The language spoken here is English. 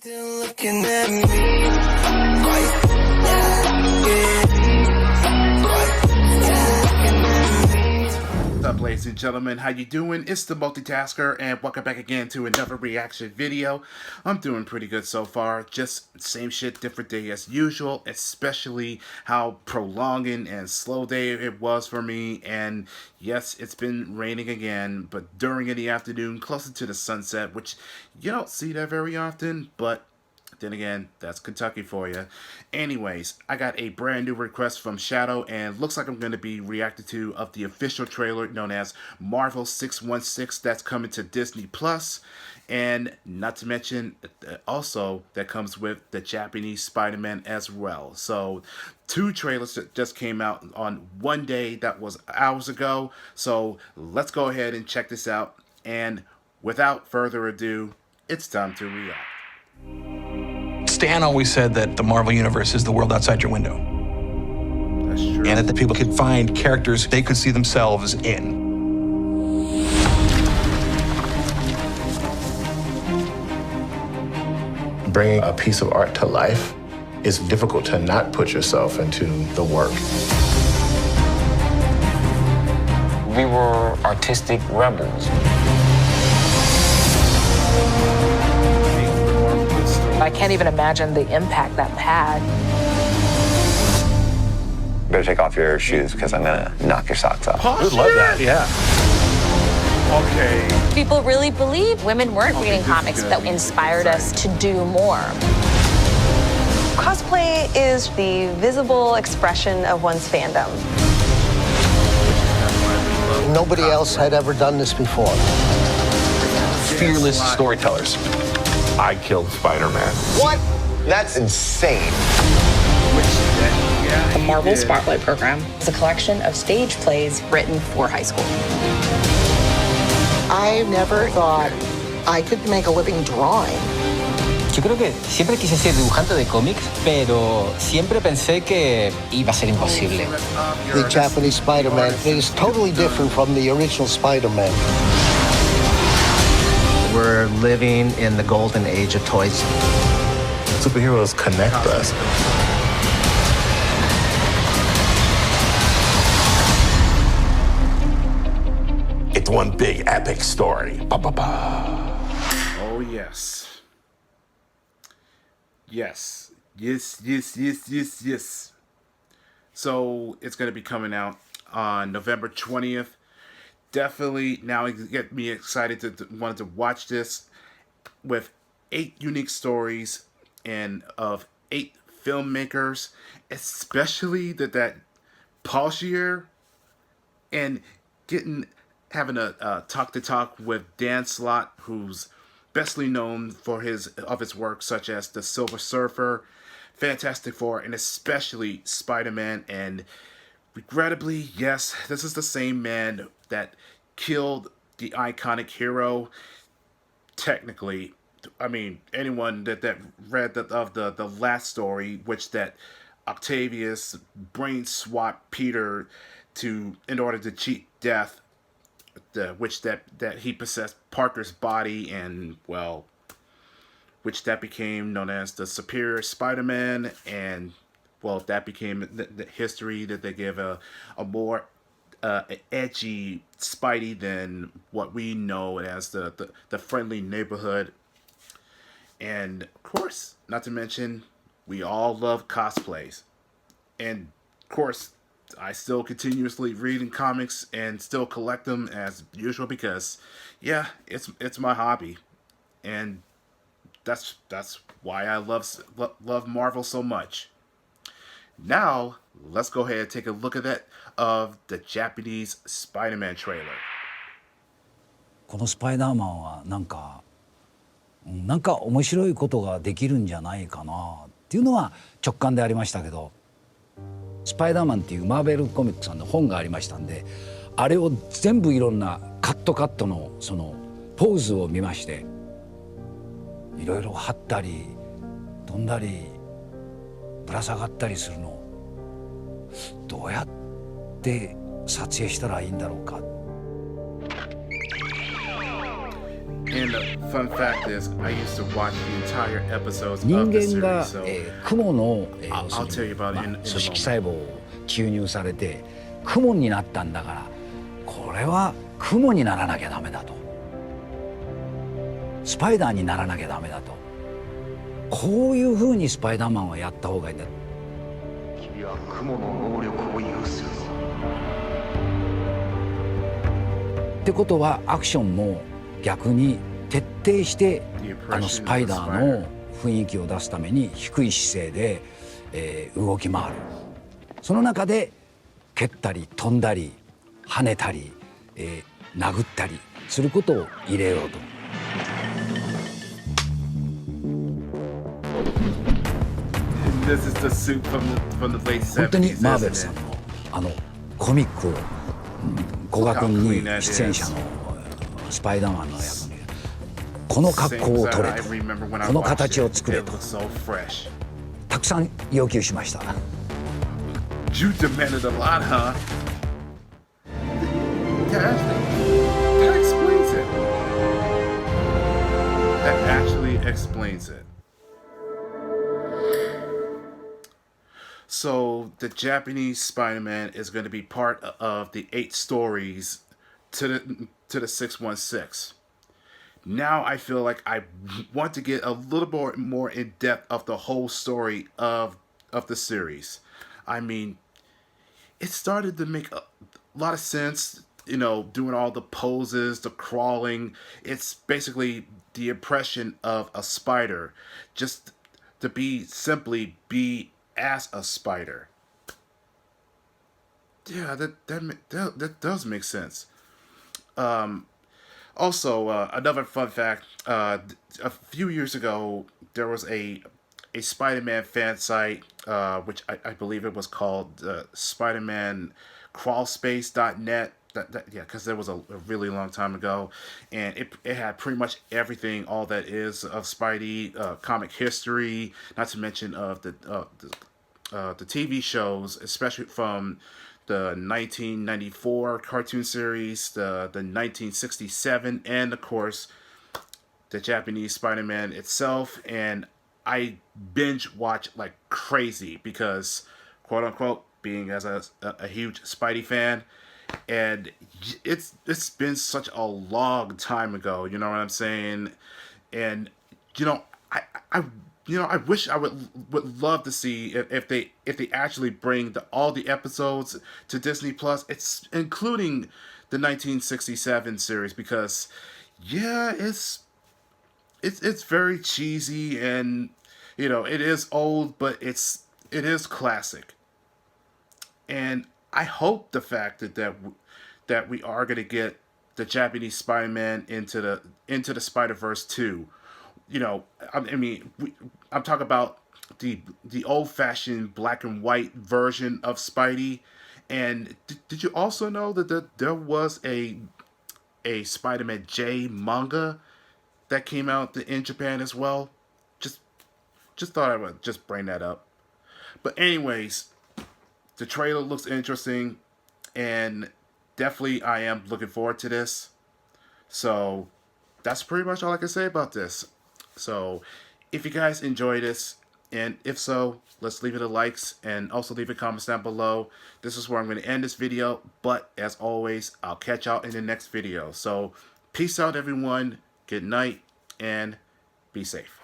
Still looking at me. What's up, ladies and gentlemen? How you doing? It's the Multitasker, and welcome back again to another reaction video. I'm doing pretty good so far. Just same shit, different day as usual, especially how prolonging and slow day it was for me. And yes, it's been raining again, but during in the afternoon, closer to the sunset, which you don't see that very often, but then again, that's Kentucky for you. Anyways, I got a brand new request from Shadow, and looks like I'm going to be reacting to of the official trailer known as Marvel 616 that's coming to Disney Plus, and not to mention also that comes with the Japanese Spider-Man as well. So two trailers that just came out on one day, that was hours ago. So let's go ahead and check this out, and without further ado, it's time to react. Stan always said that the Marvel Universe is the world outside your window. That's true. And that people could find characters they could see themselves in. Bringing a piece of art to life, it's difficult to not put yourself into the work. We were artistic rebels. I can't even imagine the impact that had. Better take off your shoes because I'm gonna knock your socks off. I would love that, yeah. Okay. People really believe women weren't reading this comics is gonna that be inspired us to do more. Cosplay is the visible expression of one's fandom. Nobody else had ever done this before. Fearless storytellers. I killed Spider-Man. What? That's insane. The Marvel Spotlight Program is a collection of stage plays written for high school. I never thought I could make a living drawing. Yo creo que siempre quise ser dibujante de cómics, pero siempre pensé que iba a ser imposible. The Japanese Spider-Man is totally different from the original Spider-Man. We're living in the golden age of toys. Superheroes connect us. It's one big epic story. Oh, yes. Yes. Yes. So, it's going to be coming out on November 20th. Definitely now get me excited to wanted to watch this, with 8 unique stories and of 8 filmmakers, especially that Paul Scheer, and having a talk with Dan Slott, who's bestly known for his work such as The Silver Surfer, Fantastic Four, and especially Spider-Man. And regrettably, yes, this is the same man that killed the iconic hero. Technically, I mean, anyone that read the last story, which that Octavius brain swapped Peter in order to cheat death, which he possessed Parker's body, and well, which that became known as the Superior Spider-Man, and well, that became the history that they give a more edgy Spidey than what we know as the friendly neighborhood. And of course, not to mention, we all love cosplays. And of course, I still continuously reading comics and still collect them as usual because, yeah, it's my hobby, and that's why I love Marvel so much. Now, let's go ahead and take a look at that of the Japanese Spider-Man trailer. このスパイダーマンはなんか面白いことができるんじゃないかなっていうのは直感でありましたけど、スパイダーマンっていうマーベルコミックさんの本がありましたんで、あれを全部いろんなカットのそのポーズを見まして、いろいろ張ったり飛んだりぶら下がったりするのどうやって撮影したらいいんだろうか。And the fun fact is, I used to watch the entire episodes 人 of the 間が series, so 雲の、 I'll tell you about it in a 組織 moment. 細胞を注入されて雲になったんだから、これは雲にならなきゃダメだと、スパイダーにならなきゃダメだと、こういうふうにスパイダーマンはやった方がいいんだ。君は雲の能力を有するぞ。ってことはアクションも逆に徹底してスパイダーの雰囲気を出すために低い姿勢で、動き回る。その中で蹴ったり飛んだり跳ねたり、殴ったりすることを入れようと。This is the suit from the late 70s. 本当にマーベル isn't さん it? のコミックを古賀君に出演者のスパイダーマンの役にこの格好を取れと、この形を作れとたくさん要求しました。 You demanded a lot, huh? That explains it. That actually explains it. So the Japanese Spider-Man is going to be part of the 8 stories to the 616. Now I feel like I want to get a little more in depth of the whole story of the series. I mean, it started to make a lot of sense, you know, doing all the poses, the crawling. It's basically the impression of a spider, just to simply be as a spider. Yeah, that does make sense. Also, another fun fact, a few years ago, there was a Spider-Man fan site, which I believe it was called Spider-Man Crawlspace.net. Yeah, because that was a really long time ago, and it had pretty much everything, all that is of Spidey, comic history, not to mention of the TV shows, especially from the 1994 cartoon series, the 1967, and of course the Japanese Spider-Man itself. And I binge watch like crazy because, quote unquote, being as a huge Spidey fan, and it's been such a long time ago, you know what I'm saying? And you know, I wish I would love to see if they actually bring all the episodes to Disney Plus. It's including the 1967 series, because yeah, it's very cheesy, and you know, it is old, but it is classic. And I hope the fact that we are going to get the Japanese Spider-Man into the Spider-Verse 2. You know, I mean, I'm talking about the old-fashioned black and white version of Spidey. And did you also know that there was a Spider-Man J manga that came out in Japan as well? Just thought I would just bring that up. But anyways, the trailer looks interesting, and definitely I am looking forward to this. So that's pretty much all I can say about this. So if you guys enjoy this, and if so, let's leave it a likes, and also leave a comments down below. This is where I'm going to end this video, but as always, I'll catch y'all in the next video. So peace out, everyone. Good night, and be safe.